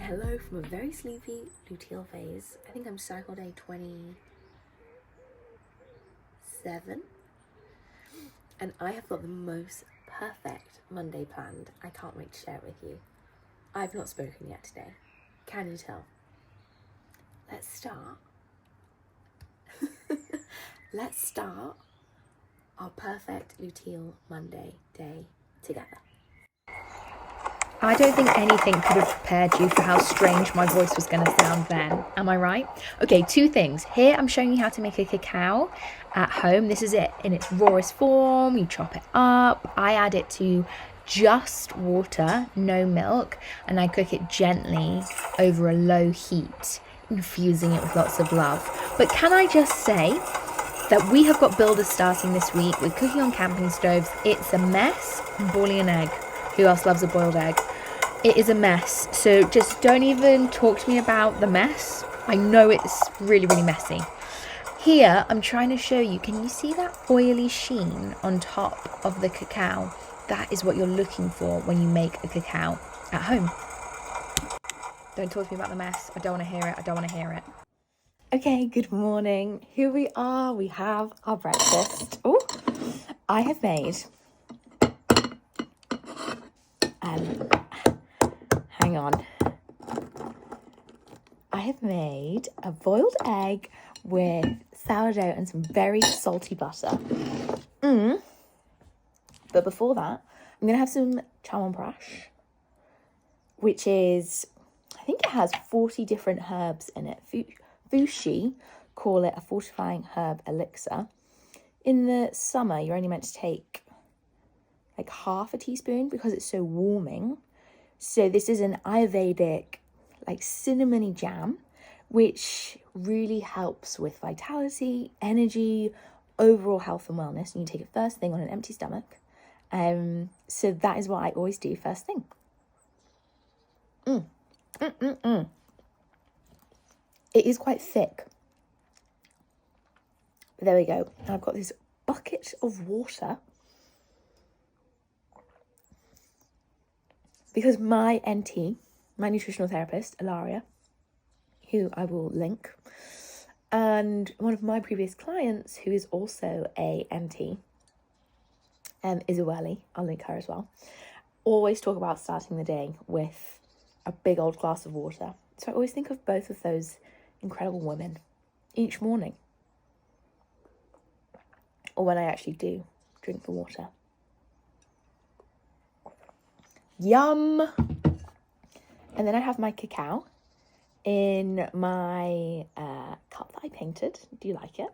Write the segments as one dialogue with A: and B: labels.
A: Hello from a very sleepy Luteal phase. I think I'm cycle day 27. And I have got the most perfect Monday planned. I can't wait to share it with you. I've not spoken yet today. Can you tell? Let's start. Let's start our perfect Luteal Monday day together.
B: I don't think anything could have prepared you for how strange my voice was going to sound then. Am I right? Okay, two things. Here I'm showing you how to make a cacao at home. This is it in its rawest form. You chop it up. I add it to just water, no milk, and I cook it gently over a low heat, infusing it with lots of love. But can I just say that we have got builders starting this week with cooking on camping stoves. It's a mess. I'm boiling an egg. Who else loves a boiled egg? It is a mess. So just don't even talk to me about the mess. I know it's really, really messy. Here, I'm trying to show you, can you see that oily sheen on top of the cacao? That is what you're looking for when you make a cacao at home. Don't talk to me about the mess. I don't want to hear it. I don't want to hear it. Okay, good morning. Here we are. We have our breakfast. Oh, I have made... hang on. I have made a boiled egg with sourdough and some very salty butter. But before that, I'm going to have some chamanprash, which is, I think it has 40 different herbs in it. Fushi call it a fortifying herb elixir. In the summer, you're only meant to take like half a teaspoon because it's so warming. So this is an Ayurvedic, like cinnamony jam, which really helps with vitality, energy, overall health and wellness. And you take it first thing on an empty stomach. So that is what I always do first thing. It is quite thick. But there we go. I've got this bucket of water. Because my NT, my nutritional therapist, Ilaria, who I will link, and one of my previous clients, who is also a NT, Isaweli, I'll link her as well, always talk about starting the day with a big old glass of water. So I always think of both of those incredible women each morning, or when I actually do drink the water. Yum! And then I have my cacao in my cup that I painted. Do you like it?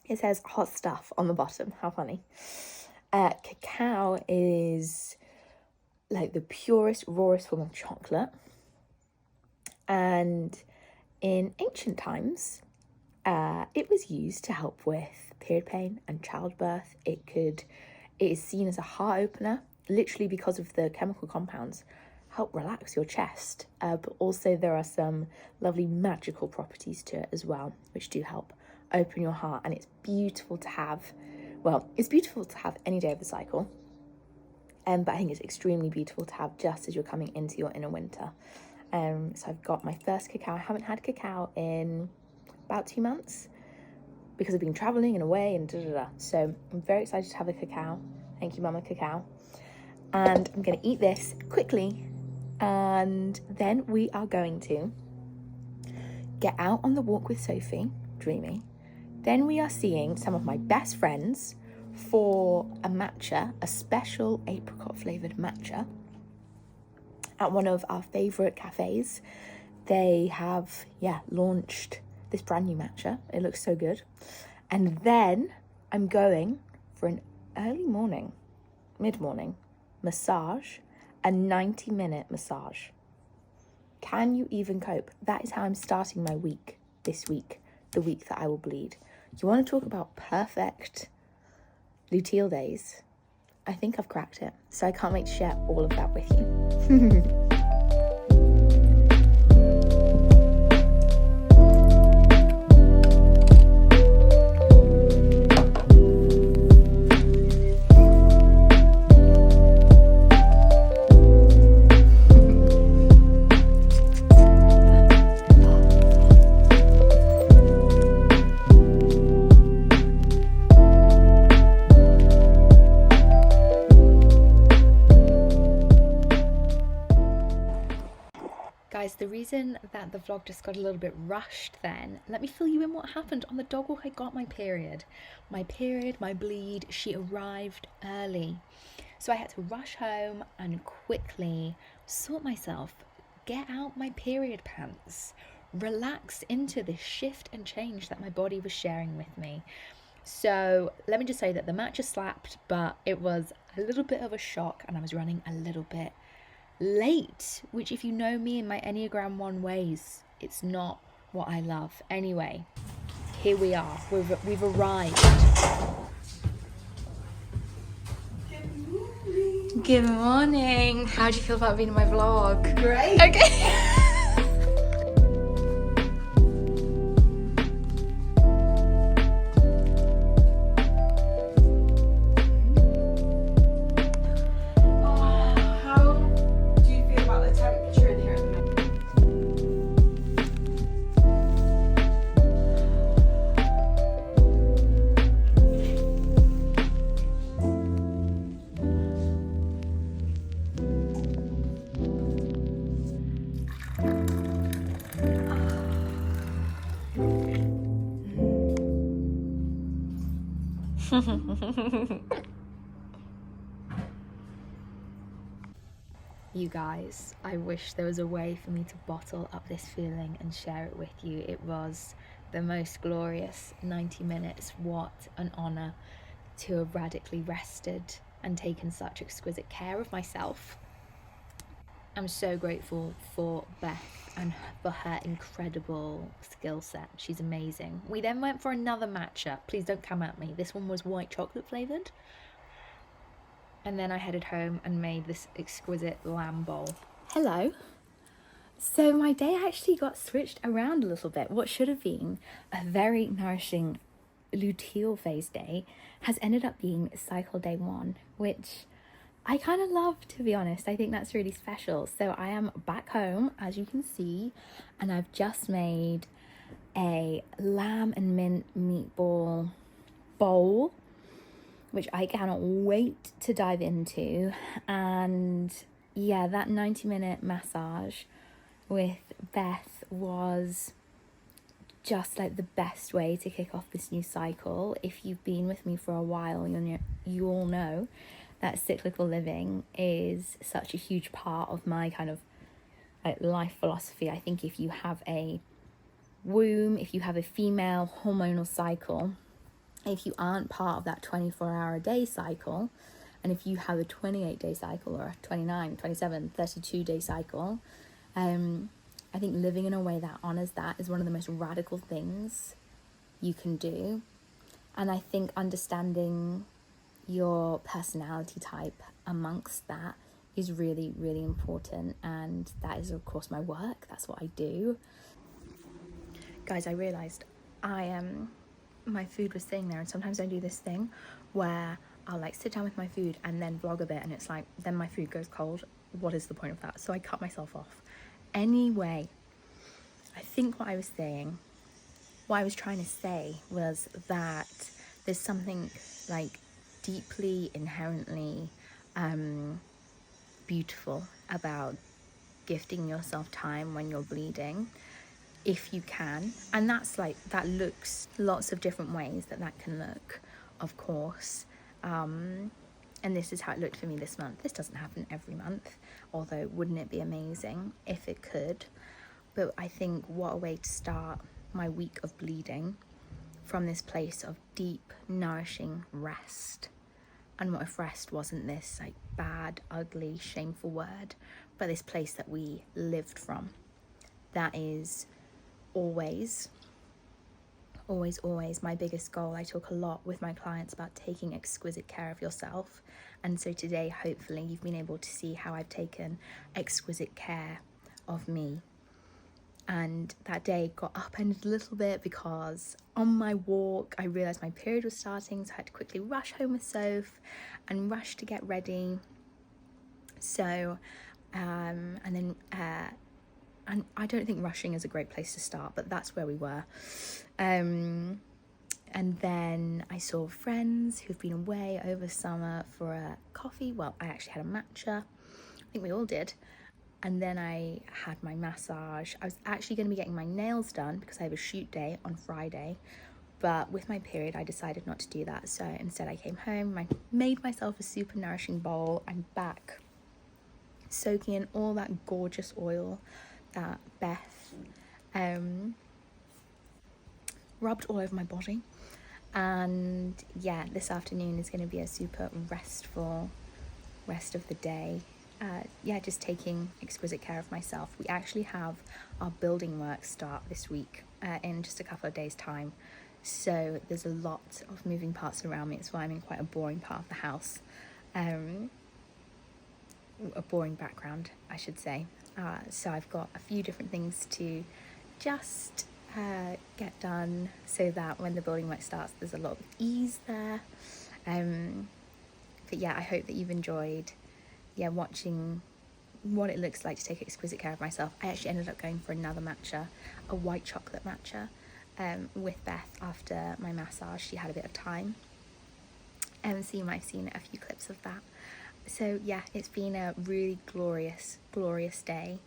B: It says hot stuff on the bottom. How funny. Cacao is like the purest, rawest form of chocolate. And in ancient times, it was used to help with period pain and childbirth. It is seen as a heart opener, literally because of the chemical compounds help relax your chest, but also there are some lovely magical properties to it as well, which do help open your heart. And it's beautiful to have, any day of the cycle, but I think it's extremely beautiful to have just as you're coming into your inner winter. So I've got my first cacao. I haven't had cacao in about 2 months because I've been traveling and away and so I'm very excited to have a cacao. Thank you, Mama Cacao. And I'm going to eat this quickly, and then we are going to get out on the walk with Sophie, dreamy. Then we are seeing some of my best friends for a matcha, a special apricot flavoured matcha at one of our favourite cafes. They have, launched this brand new matcha. It looks so good. And then I'm going for an mid-morning massage, a 90-minute massage. Can you even cope? That is how I'm starting my week this week, the week that I will bleed. You want to talk about perfect luteal days? I think I've cracked it. So I can't wait to share all of that with you. Guys, the reason that the vlog just got a little bit rushed then, let me fill you in what happened. On the dog walk, I got my period. My bleed, she arrived early. So I had to rush home and quickly sort myself, get out my period pants, relax into this shift and change that my body was sharing with me. So let me just say that the matcha slapped, but it was a little bit of a shock and I was running a little bit late, which if you know me in my Enneagram 1 ways, it's not what I love. Anyway, here we are. We've arrived. Good morning. How do you feel about being in my vlog?
A: Great.
B: Okay. You guys, I wish there was a way for me to bottle up this feeling and share it with you. It was the most glorious 90 minutes. What an honour to have radically rested and taken such exquisite care of myself. I'm so grateful for Beth and for her incredible skill set. She's amazing. We then went for another matcha. Please don't come at me. This one was white chocolate flavoured. And then I headed home and made this exquisite lamb bowl. Hello. So my day actually got switched around a little bit. What should have been a very nourishing luteal phase day has ended up being cycle day 1, which I kind of love, to be honest. I think that's really special. So I am back home, as you can see, and I've just made a lamb and mint meatball bowl, which I cannot wait to dive into. And yeah, that 90-minute massage with Beth was just like the best way to kick off this new cycle. If you've been with me for a while, you all know that cyclical living is such a huge part of my kind of life philosophy. I think if you have a womb, if you have a female hormonal cycle, if you aren't part of that 24-hour day cycle, and if you have a 28-day cycle or a 29, 27, 32-day cycle, I think living in a way that honors that is one of the most radical things you can do. And I think understanding your personality type amongst that is really, really important. And that is, of course, my work. That's what I do. Guys, I realized my food was sitting there, and sometimes I do this thing where I'll like sit down with my food and then vlog a bit, and it's like then my food goes cold. What is the point of that? So I cut myself off. Anyway, I think what I was trying to say was that there's something like deeply, inherently beautiful about gifting yourself time when you're bleeding, if you can. And that's like, that looks lots of different ways that can look, of course. And this is how it looked for me this month. This doesn't happen every month, although wouldn't it be amazing if it could? But I think what a way to start my week of bleeding, from this place of deep, nourishing rest. And what if rest wasn't this like bad, ugly, shameful word, but this place that we lived from. That is always my biggest goal. I talk a lot with my clients about taking exquisite care of yourself. And so today, hopefully, you've been able to see how I've taken exquisite care of me. And that day got upended a little bit because on my walk, I realised my period was starting, so I had to quickly rush home with Soph and rush to get ready. So, and I don't think rushing is a great place to start, but that's where we were. And then I saw friends who've been away over summer for a coffee. Well, I actually had a matcha. I think we all did. And then I had my massage. I was actually going to be getting my nails done because I have a shoot day on Friday. But with my period, I decided not to do that. So instead I came home, I made myself a super nourishing bowl. I'm back soaking in all that gorgeous oil that Beth rubbed all over my body. And yeah, this afternoon is going to be a super restful rest of the day. Just taking exquisite care of myself. We actually have our building work start this week in just a couple of days' time. So there's a lot of moving parts around me. It's why I'm in quite a boring part of the house. A boring background, I should say. So I've got a few different things to just get done so that when the building work starts, there's a lot of ease there. But yeah, I hope that you've enjoyed watching what it looks like to take exquisite care of myself. I actually ended up going for another matcha, a white chocolate matcha, with Beth after my massage. She had a bit of time, so you might have seen a few clips of that. So yeah, it's been a really glorious day.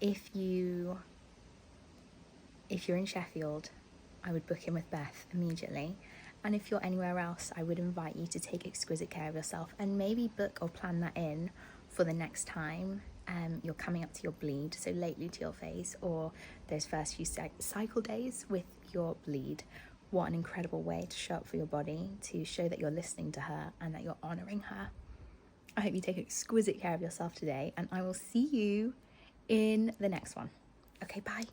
B: If you're in Sheffield, I would book in with Beth immediately. And if you're anywhere else, I would invite you to take exquisite care of yourself and maybe book or plan that in for the next time you're coming up to your bleed, so late luteal phase, or those first few cycle days with your bleed. What an incredible way to show up for your body, to show that you're listening to her and that you're honouring her. I hope you take exquisite care of yourself today, and I will see you in the next one. Okay, bye.